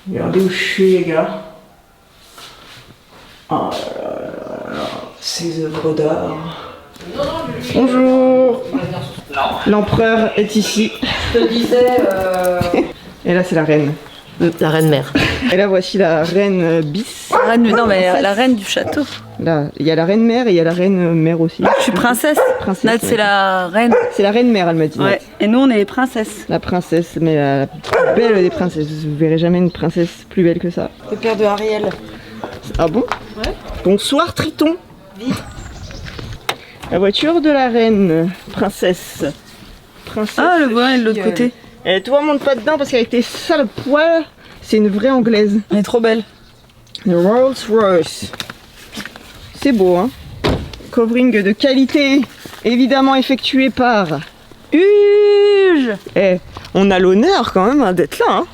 Regardez où je suis, les gars. Oh là là là là, ces œuvres d'art. Bonjour. L'empereur est ici. Je te disais... Et là, c'est la reine. La reine mère. Et là, voici la reine bis. Non, mais la reine du château. Là, il y a la reine mère et il y a la reine mère aussi. Je suis princesse. Princesse, Nat, c'est la reine. C'est la reine mère, elle m'a dit. Ouais. Et nous, on est les princesses. La princesse, mais la plus belle des princesses. Vous verrez jamais une princesse plus belle que ça. Le père de Ariel. Ah bon? Ouais. Bonsoir Triton. Vite. La voiture de la reine princesse. Princesse. Ah, le voisin est de l'autre côté. Et toi, monte pas dedans parce qu'avec tes sales poils, c'est une vraie anglaise. Elle est trop belle. Le Rolls Royce. C'est beau, hein? Covering de qualité, évidemment effectué par Huge. Eh, on a l'honneur quand même hein, d'être là, hein.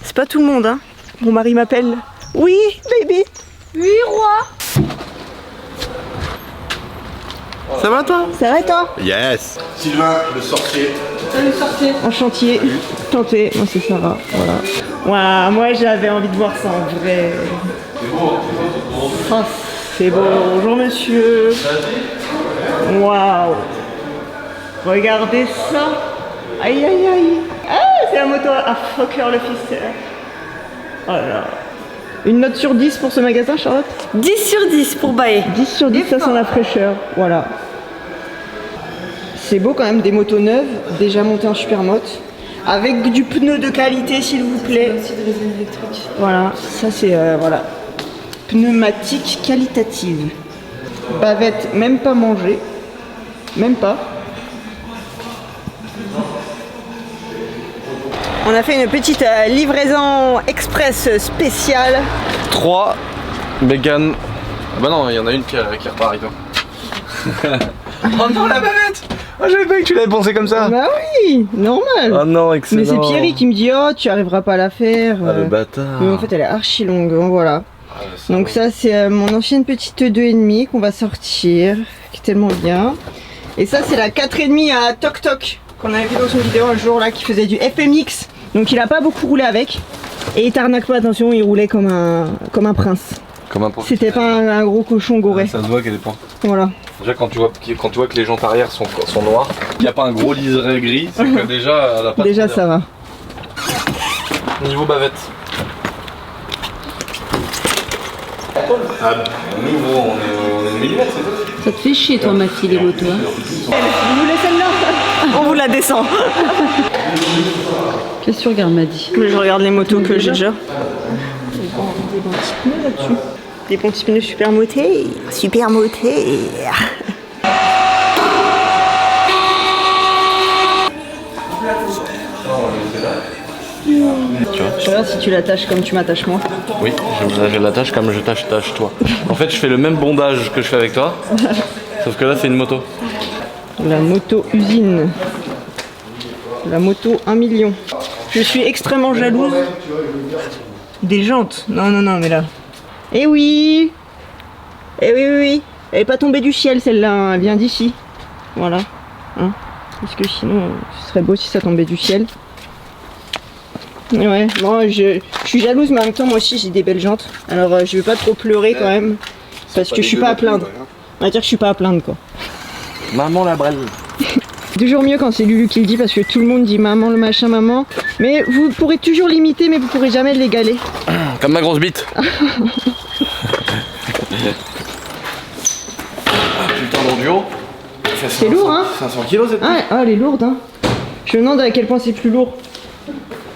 C'est pas tout le monde, hein. Mon mari m'appelle. Oui, baby. Oui, roi. Ça va toi? Ça va toi? Yes. Sylvain, le sorcier. En chantier, tenté. Moi c'est Sarah, voilà. Waouh, moi j'avais envie de voir ça en vrai. Oh, c'est beau. Bonjour monsieur. Waouh. Regardez ça. Aïe aïe aïe. Ah, c'est la moto à Fokker l'officer. Oh là là. Une note sur 10 pour ce magasin, Charlotte? 10 sur 10 pour Baé. 10 sur 10, ça sent la fraîcheur. Voilà. C'est beau quand même, des motos neuves, déjà montées en supermoto, avec du pneu de qualité s'il vous plaît. Aussi de résine électrique. Voilà, ça c'est voilà. Pneumatique qualitative. Bavette même pas mangée. Même pas. On a fait une petite livraison express spéciale. 3 bacon. Ah bah non, il y en a une qui repart avec toi. Oh non, la bavette. Oh, j'avais pas vu que tu l'avais pensé comme ça. Bah oui, normal. Oh non, excellent. Mais c'est Pierry qui me dit oh tu arriveras pas à la faire. Ah le bâtard. Mais en fait elle est archi longue, hein, voilà. Donc ça c'est mon ancienne petite 2,5 qu'on va sortir, qui est tellement bien. Et ça c'est la 4,5 à Toc Toc, qu'on avait vu dans une vidéo un jour là, qui faisait du FMX. Donc il a pas beaucoup roulé avec. Et il t'arnaque pas, attention, il roulait comme un prince. Comme un profil. C'était pas un gros cochon goré. Ça se voit qu'elle est pas. Voilà. Déjà quand tu vois que les jantes arrière sont noirs, il n'y a pas un gros liseré gris, c'est que déjà elle a pas. Déjà ça va. Niveau bavette. Ah, nouveau, on est millimètre, c'est ça? Ça te fait chier, toi, ma fille, les motos. Hein. Vous voulez celle-là? On vous la descend. Qu'est-ce que tu regardes, Maddy? Mais je regarde les motos que j'ai déjà. Des bons petits pneus là-dessus. Des bons petits pneus super motés. Super motés. Tu vois? Je regarde si tu l'attaches comme tu m'attaches moi. Oui, je l'attache comme je tâche toi. En fait, je fais le même bondage que je fais avec toi, sauf que là, c'est une moto. La moto usine. La moto 1 million. Je suis extrêmement jalouse des jantes. Non, non, non, mais là. Eh oui! Eh oui, oui, oui. Elle est pas tombée du ciel celle-là, hein. Elle vient d'ici. Voilà. Hein? Parce que sinon, ce serait beau si ça tombait du ciel. Ouais, bon, je suis jalouse, mais en même temps, moi aussi, j'ai des belles jantes. Alors, je vais pas trop pleurer quand même. Parce que je suis pas à plaindre. On va dire que je suis pas à plaindre, quoi. Maman la braise. Toujours mieux quand c'est Lulu qui le dit, parce que tout le monde dit maman le machin, maman. Mais vous pourrez toujours l'imiter, mais vous pourrez jamais l'égaler. Comme ma grosse bite. Putain d'enduro. C'est lourd, hein? 500 kilos cette Ah, elle est lourde, hein. Je me demande à quel point c'est plus lourd.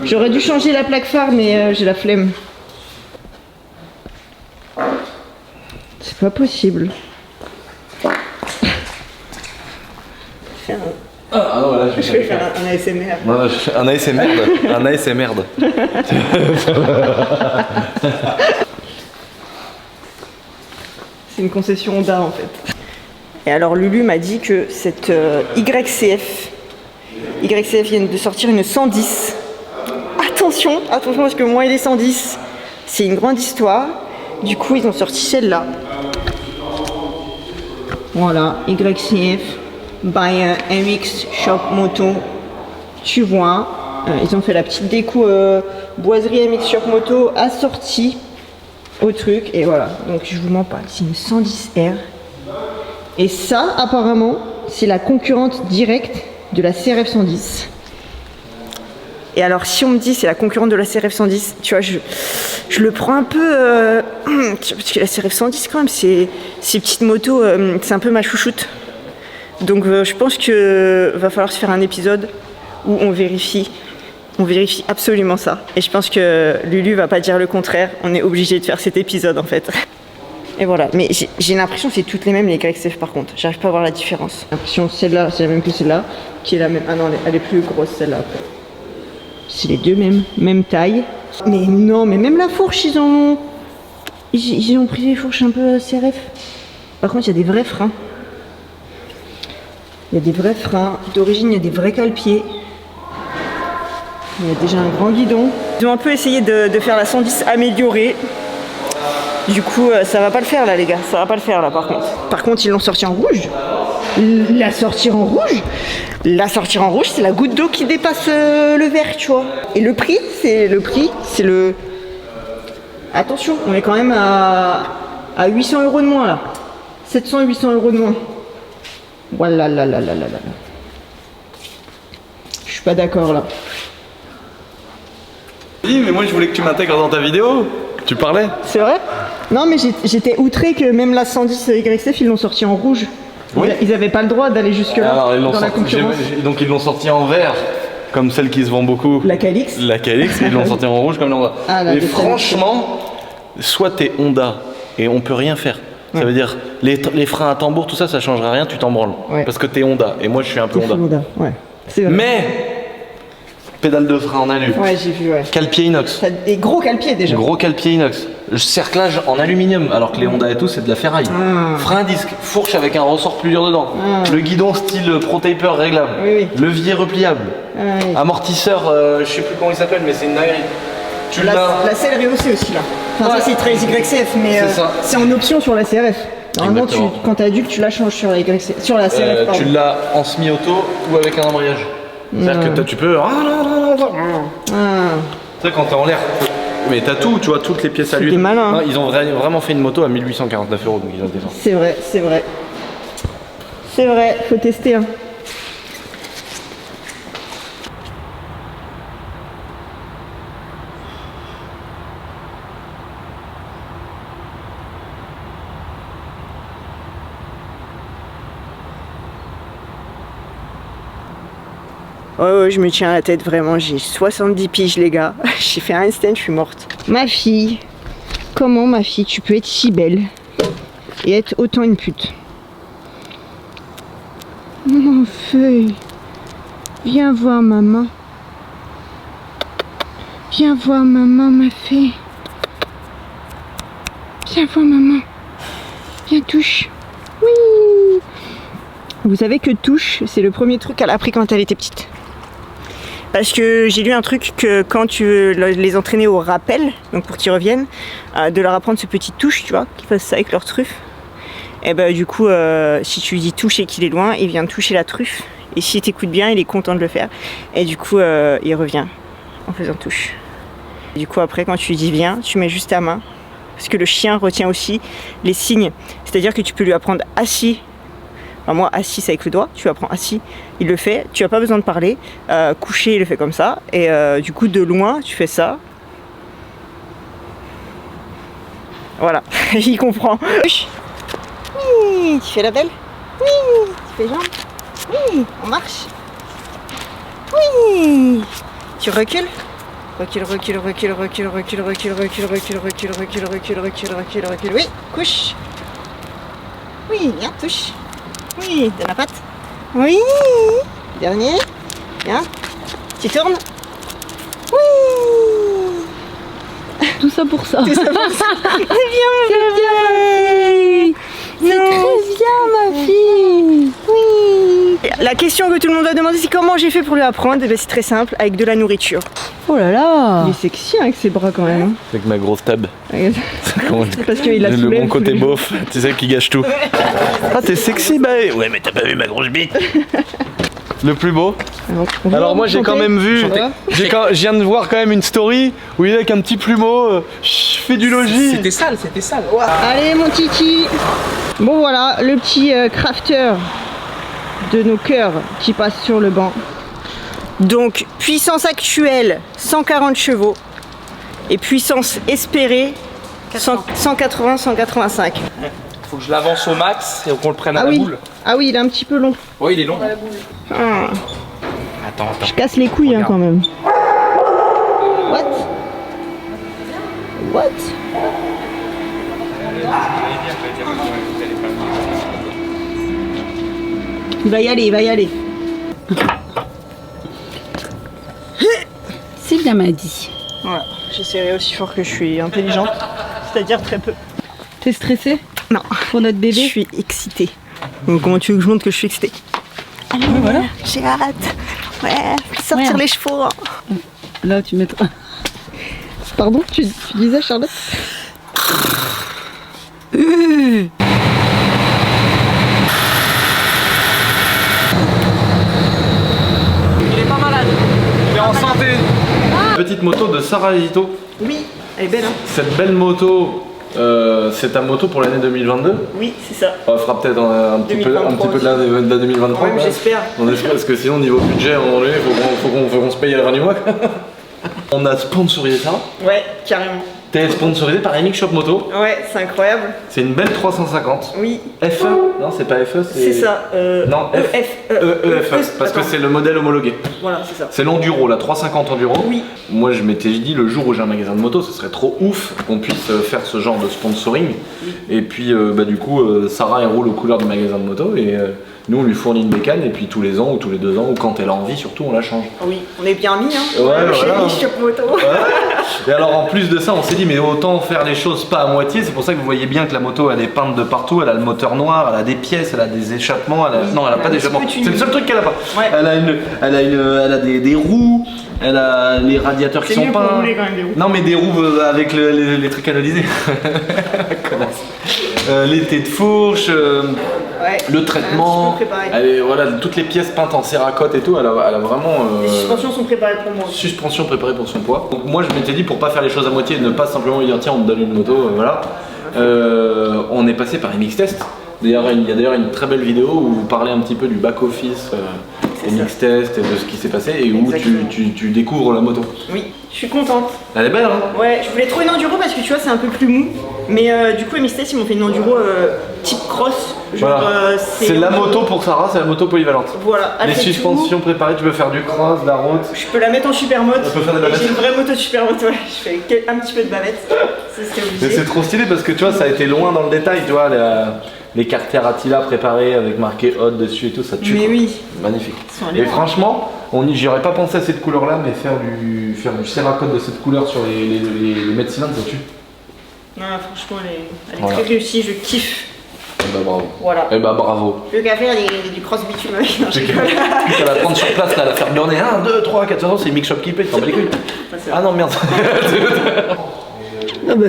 J'aurais dû changer la plaque phare, mais j'ai la flemme. C'est pas possible. Ah non, là, Je vais faire un ASMR. Non, un ASMR. Un ASMR. C'est une concession Honda en fait. Et alors Lulu m'a dit que cette YCF vient de sortir une 110. Attention, attention parce que moi et les 110, c'est une grande histoire. Du coup ils ont sorti celle-là. Voilà, YCF by MX Shop Moto. Tu vois, ils ont fait la petite déco boiserie MX Shop Moto assortie au truc. Et voilà, donc je vous mens pas, c'est une 110R. Et ça, apparemment, c'est la concurrente directe de la CRF 110. Et alors, si on me dit c'est la concurrente de la CRF 110, tu vois, je le prends un peu... parce que la CRF 110, quand même, ces petites motos, c'est un peu ma chouchoute. Donc, je pense que va falloir se faire un épisode où on vérifie absolument ça. Et je pense que Lulu va pas dire le contraire. On est obligé de faire cet épisode, en fait. Et voilà. Mais j'ai l'impression que c'est toutes les mêmes, les YXF, par contre. J'arrive pas à voir la différence. J'ai l'impression que celle-là, c'est la même que celle-là, qui est la même... Ah non, elle est plus grosse, celle-là, après. C'est les deux même taille. Mais non, mais même la fourche, ils ont pris des fourches un peu CRF. Par contre, il y a des vrais freins. Il y a des vrais freins. D'origine, il y a des vrais cale-pieds. Il y a déjà un grand guidon. Ils ont un peu essayé de faire la 110 améliorée. Du coup, ça va pas le faire là, les gars. Ça va pas le faire là, par contre. Par contre, ils l'ont sorti en rouge. La sortir en rouge, c'est la goutte d'eau qui dépasse le verre, tu vois. Et le prix, c'est le... Attention, on est quand même à 800 € de moins là. 700-800 € de moins. Voilà, là. Je suis pas d'accord là. Oui, mais moi je voulais que tu m'intègres dans ta vidéo. Tu parlais. C'est vrai? Non, mais j'étais outré que même la 110 YXF, ils l'ont sorti en rouge. Oui. Ils avaient pas le droit d'aller jusque-là dans la concurrence. Donc ils l'ont sorti en vert, comme celle qui se vend beaucoup. La Calix. La Calix, et ils l'ont sorti en rouge comme l'Honda. Et franchement, soit t'es Honda et on peut rien faire. Ça veut dire les freins à tambour, tout ça, ça changera rien, tu t'en branles. Ouais. Parce que t'es Honda et moi je suis un peu Honda. Ouais. C'est vrai. Mais pédale de frein en alu. Ouais, j'ai vu, ouais. Cale-pied inox. T'as des gros cale-pieds déjà. Gros cale-pied inox. Cerclage en aluminium, alors que les Honda et tout, c'est de la ferraille. Frein disque, fourche avec un ressort plus dur dedans. Le guidon style Pro-Taper réglable. Oui. Levier repliable. Oui. Amortisseur, je sais plus comment il s'appelle, mais c'est une dinguerie. La selle rehaussée aussi là. Enfin, ça c'est très YXF, mais c'est en option sur la CRF. Normalement, quand t'es adulte, tu la changes sur la YXF, sur la CRF. Tu l'as en semi-auto ou avec un embrayage. C'est-à-dire que tu peux. Tu sais, quand t'es en l'air. Mais t'as tout, tu vois, toutes les pièces à l'huile. C'est malin. Hein. Ils ont vraiment fait une moto à 1849 €, donc ils ont fait ça. C'est vrai, faut tester. Hein. Ouais, je me tiens à la tête vraiment, j'ai 70 piges les gars. J'ai fait un handstand, je suis morte. Ma fille, comment ma fille, tu peux être si belle et être autant une pute? Mon feuille, viens voir maman. Viens voir maman ma fille. Viens voir maman. Viens touche. Oui. Vous savez que touche, c'est le premier truc qu'elle a appris quand elle était petite. Parce que j'ai lu un truc que quand tu veux les entraîner au rappel, donc pour qu'ils reviennent, de leur apprendre ce petit touche, tu vois, qu'ils fassent ça avec leur truffe. Et bah du coup, si tu lui dis touche et qu'il est loin, il vient toucher la truffe. Et si t'écoutes bien, il est content de le faire. Et du coup, il revient en faisant touche. Et du coup, après, quand tu lui dis viens, tu mets juste ta main. Parce que le chien retient aussi les signes. C'est-à-dire que tu peux lui apprendre assis. Enfin, moi, assis, c'est avec le doigt. Tu lui apprends assis, il le fait. Tu n'as pas besoin de parler. Couché, il le fait comme ça. Et du coup, de loin, tu fais ça. Voilà, il comprend. Oui, tu fais la belle. Oui, tu fais jambes. Oui, on marche. Oui, tu recules. Recule. Oui, couche. Oui, viens, touche. Oui, donne la patte. Oui, dernier. Viens, tu tournes. Oui. Tout ça pour ça. C'est bien, C'est très bien, ma fille. Oui. La question que tout le monde va demander, c'est comment j'ai fait pour lui apprendre. Eh bien, c'est très simple, avec de la nourriture. Oh là là. Il est sexy avec ses bras quand même. Avec ma grosse tab. Parce qu'il a le bon côté beauf, tu sais, qui gâche tout. Ah, t'es sexy, bah ouais, mais t'as pas vu ma grosse bite. le plus beau. Alors moi j'ai quand même vu, je viens de voir quand même une story où il est avec un petit plumeau, je fais du logis. C'était sale, c'était sale. Allez mon titi. Bon voilà, le petit crafter de nos cœurs qui passe sur le banc. Donc puissance actuelle 140 chevaux et puissance espérée 180-185. Faut que je l'avance au max et qu'on le prenne à la boule. Ah oui, il est un petit peu long. Oui, il est long. Ah. Attends. Je casse les couilles hein, quand même. What? Il va y aller, il va y aller. C'est bien m'a dit. Voilà, j'essaierai aussi fort que je suis intelligente, c'est-à-dire très peu. T'es stressée? Non. Pour notre bébé? Je suis excitée. Donc, comment tu veux que je montre que je suis excitée? Allez, voilà. J'ai hâte. Ouais, sortir les chevaux. Hein. Là, tu mettras. Pardon, tu disais, Charlotte? Il est pas malade. Il est en santé. Petite moto de Sarah Hito. Oui, elle est belle, hein? Cette belle moto, c'est ta moto pour l'année 2022? Oui, c'est ça. On fera peut-être un petit peu de la 2023. Ouais, j'espère. On espère parce que sinon niveau budget, à un moment donné, faut qu'on se paye à la fin du mois. On a sponsorisé ça. Ouais, carrément. T'es sponsorisé par MX Shop Moto. Ouais, c'est incroyable. C'est une belle 350. Oui. FE? Non, c'est pas FE, c'est ça. Non, EFE, parce que c'est le modèle homologué. Voilà, c'est ça. C'est l'enduro, la 350 enduro. Oui. Moi, je m'étais dit le jour où j'ai un magasin de moto, ce serait trop ouf qu'on puisse faire ce genre de sponsoring. Oui. Et puis, du coup, Sarah elle roule aux couleurs du magasin de moto et nous on lui fournit une bécane et puis tous les ans ou tous les 2 ans ou quand elle a envie surtout on la change. Oui, on est bien mis hein. Ouais, chez voilà. MX Shop Moto. Ouais. Et alors en plus de ça on s'est dit mais autant faire les choses pas à moitié, c'est pour ça que vous voyez bien que la moto elle est peinte de partout, elle a le moteur noir, elle a des pièces, elle a des échappements, non elle a pas d'échappement, c'est le seul truc qu'elle a pas. Ouais. Elle a des roues, elle a les radiateurs qui sont peints. Quand même, des roues. Non mais des roues avec les trucs canalisés. L'été de fourche, ouais, le traitement, voilà, toutes les pièces peintes en céracote et tout, elle a vraiment... Les suspensions sont préparées pour moi. Suspension préparée pour son poids. Donc moi je m'étais dit pour pas faire les choses à moitié et ne pas simplement lui dire tiens on te donne une moto, voilà. On est passé par MX Test. D'ailleurs il y a d'ailleurs une très belle vidéo où vous parlez un petit peu du back-office MX Test et de ce qui s'est passé et où tu découvres la moto. Oui, je suis contente. Elle est belle hein? Ouais, je voulais trop une enduro parce que tu vois c'est un peu plus mou. Mais du coup MX Test ils m'ont fait une enduro type cross. Genre, voilà. C'est la moto pour Sarah, c'est la moto polyvalente. Voilà. Les suspensions préparées, tu peux faire du cross, de la route. Je peux la mettre en super mode. Tu peux faire des bavettes. J'ai une vraie moto de super mode, ouais. Je fais un petit peu de bavette. Mais c'est trop stylé parce que tu vois ça a été loin dans le détail, tu vois. Les carters Attila préparés avec marqué hot dessus et tout, ça tue. Mais oui. Magnifique. Et franchement, j'y aurais pas pensé à cette couleur là, mais faire du céracote de cette couleur sur les mètres cylindres, ça tue. Non, franchement, elle est très réussie, je kiffe. Eh bah bravo. Voilà. Eh bah bravo. Le qu'à faire du cross bitume avec un Tu vas la prendre sur place, là, la faire burner 1, 2, 3, 4, 5 ans, c'est Mix Shop qui paye, t'en bats les couilles. Ah non, merde. Ah bah.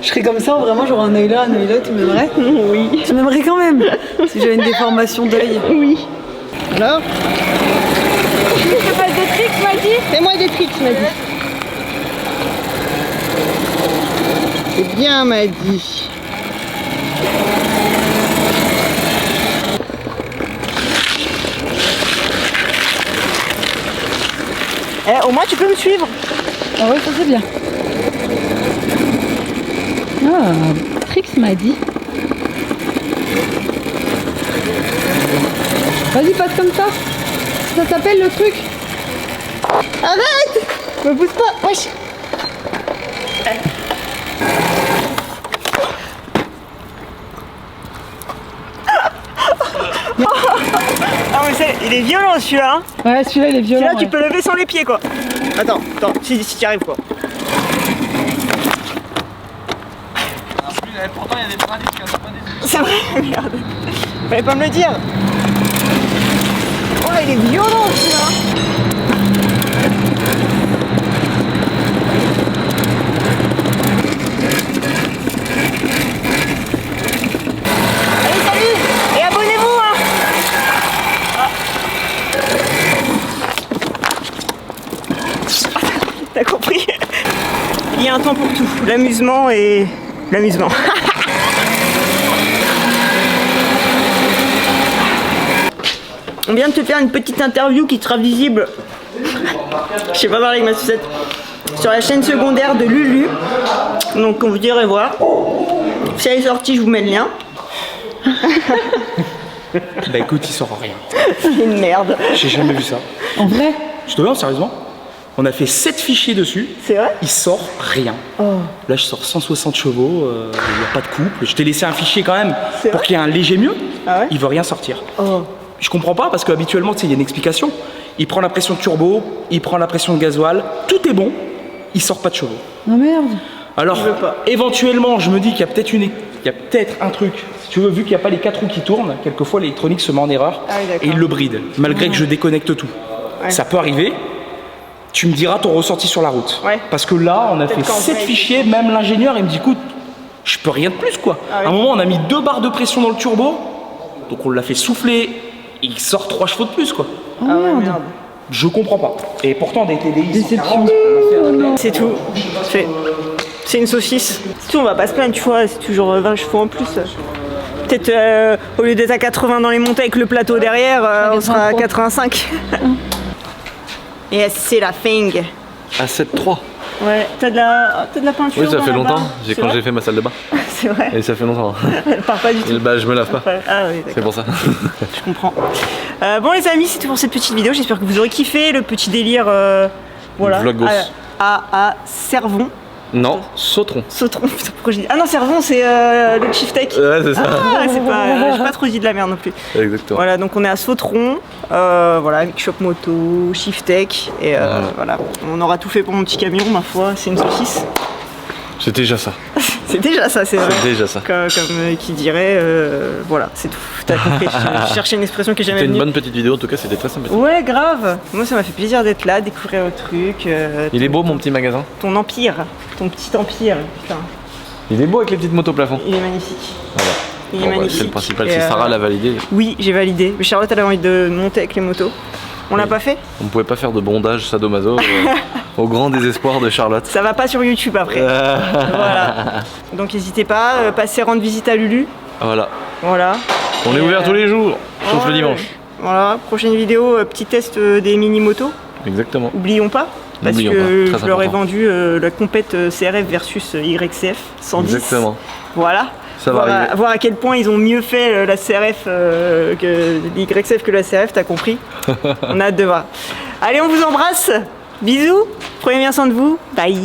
Je serais comme ça, vraiment, j'aurais un œil là, tu m'aimerais? Oui. Tu m'aimerais quand même, si j'avais une déformation d'œil. Oui. Alors? Tu veux que je fasse des tricks, m'a dit? Fais-moi des tricks, m'a dit. C'est bien, m'a dit. Au moins tu peux me suivre. Ah ouais, ça c'est bien. Ah, Trix m'a dit. Vas-y, passe comme ça. Ça s'appelle le truc. Arrête! Me pousse pas. Wesh. Ah mais il est violent celui-là. Ouais, celui-là il est violent. Celui-là tu peux lever sans les pieds quoi. Attends, si tu y arrives quoi. Pourtant il y a des freins disques, il y a des freins disques. C'est vrai, merde. Fallait pas me le dire. Oh il est violent celui-là. Allez salut. Et abonnez-vous hein. T'as compris? Il y a un temps pour tout, l'amusement et l'amusement. On vient de te faire une petite interview qui sera visible, je sais pas parler avec ma sucette, sur la chaîne secondaire de Lulu. Donc on vous dirait voir. Si elle est sortie, je vous mets le lien. Bah écoute, il sort rien. C'est une merde. J'ai jamais vu ça. En vrai? Je te jure, sérieusement. On a fait 7 fichiers dessus. C'est vrai? Il sort rien. Là, je sors 160 chevaux. Il n'y a pas de couple. Je t'ai laissé un fichier quand même C'est pour vrai? qu'il y ait un léger mieux. Ah ouais? Il veut rien sortir. Oh. Je comprends pas parce qu'habituellement, tu sais, il y a une explication. Il prend la pression de turbo, il prend la pression de gasoil. Tout est bon. Il sort pas de chevaux. Oh merde. Alors, veux pas. éventuellement, je me dis qu'il y a peut-être un truc. Si tu veux, vu qu'il n'y a pas les 4 roues qui tournent, quelquefois l'électronique se met en erreur Ah oui, d'accord. et il le bride, malgré que je déconnecte tout. Ouais. Ça peut arriver. Tu me diras ton ressenti sur la route. Ouais. Parce que là, on a fait Peut-être qu'en 7 vrai, fichiers, même l'ingénieur, il me dit écoute, je peux rien de plus quoi. Ah oui. À un moment, on a mis 2 barres de pression dans le turbo, donc on l'a fait souffler, et il sort 3 chevaux de plus quoi. Ah ouais, merde. Je comprends pas. Et pourtant, des TDI Déception. 140, on a fait un test. C'est tout. C'est une saucisse. C'est tout, on va pas se plaindre, tu vois, c'est toujours 20 chevaux en plus. Peut-être au lieu d'être à 80 dans les montées avec le plateau derrière, on sera à 85. Et c'est la fin. À 7-3. Ouais, t'as de la peinture. Oui, ça dans fait la longtemps. barre. J'ai C'est quand vrai j'ai fait ma salle de bain. C'est vrai. Et ça fait longtemps. Elle part pas du tout. Bah, je me lave pas. Ah oui, C'est d'accord. pour ça. Je comprends. Bon les amis, c'est tout pour cette petite vidéo. J'espère que vous aurez kiffé le petit délire. Voilà. Vlogos. À Servon. Non, Sautron. Sautron. Putain, pourquoi j'ai dit. Ah non, Servon, c'est le Chief Tech. Ouais, c'est ça. Ah, c'est pas. J'ai pas trop dit de la merde non plus. Exactement. Voilà, donc on est à Sautron, voilà, avec Shop Moto, Shift Tech, et voilà. On aura tout fait pour mon petit camion, ma foi, c'est une saucisse. C'est déjà ça. C'est déjà ça, c'est vrai. C'est déjà ça. Comme qui dirait, voilà, c'est tout. T'as compris, je cherchais une expression que j'aimais C'était une venue. bonne petite vidéo, en tout cas, c'était très sympathique. Ouais, grave. Moi, ça m'a fait plaisir d'être là, découvrir le truc. Il est beau, mon petit magasin. Ton empire, ton petit empire, putain, Il est beau avec les petites motos plafond. il est magnifique. Voilà. Il est Bon, bah, magnifique. c'est le principal, Et, si Sarah l'a validé. Oui, j'ai validé. Mais Charlotte, elle avait envie de monter avec les motos. On l'a pas fait. On pouvait pas faire de bondage sadomaso au grand désespoir de Charlotte. Ça va pas sur YouTube après. Voilà. Donc n'hésitez pas, passez rendre visite à Lulu. Voilà. Voilà. On est Et, ouvert tous les jours, sauf ouais. le dimanche. Voilà, prochaine vidéo, petit test des mini-motos. Exactement. Oublions pas, parce N'oublions que pas, très je leur ai important. vendu la compète CRF versus YCF 110. Exactement. Voilà. Ça va arriver. Voir à quel point ils ont mieux fait la CRF que l'YCF que la CRF, t'as compris. On a hâte de voir. Allez, on vous embrasse. Bisous. Prenez bien soin de vous. Bye.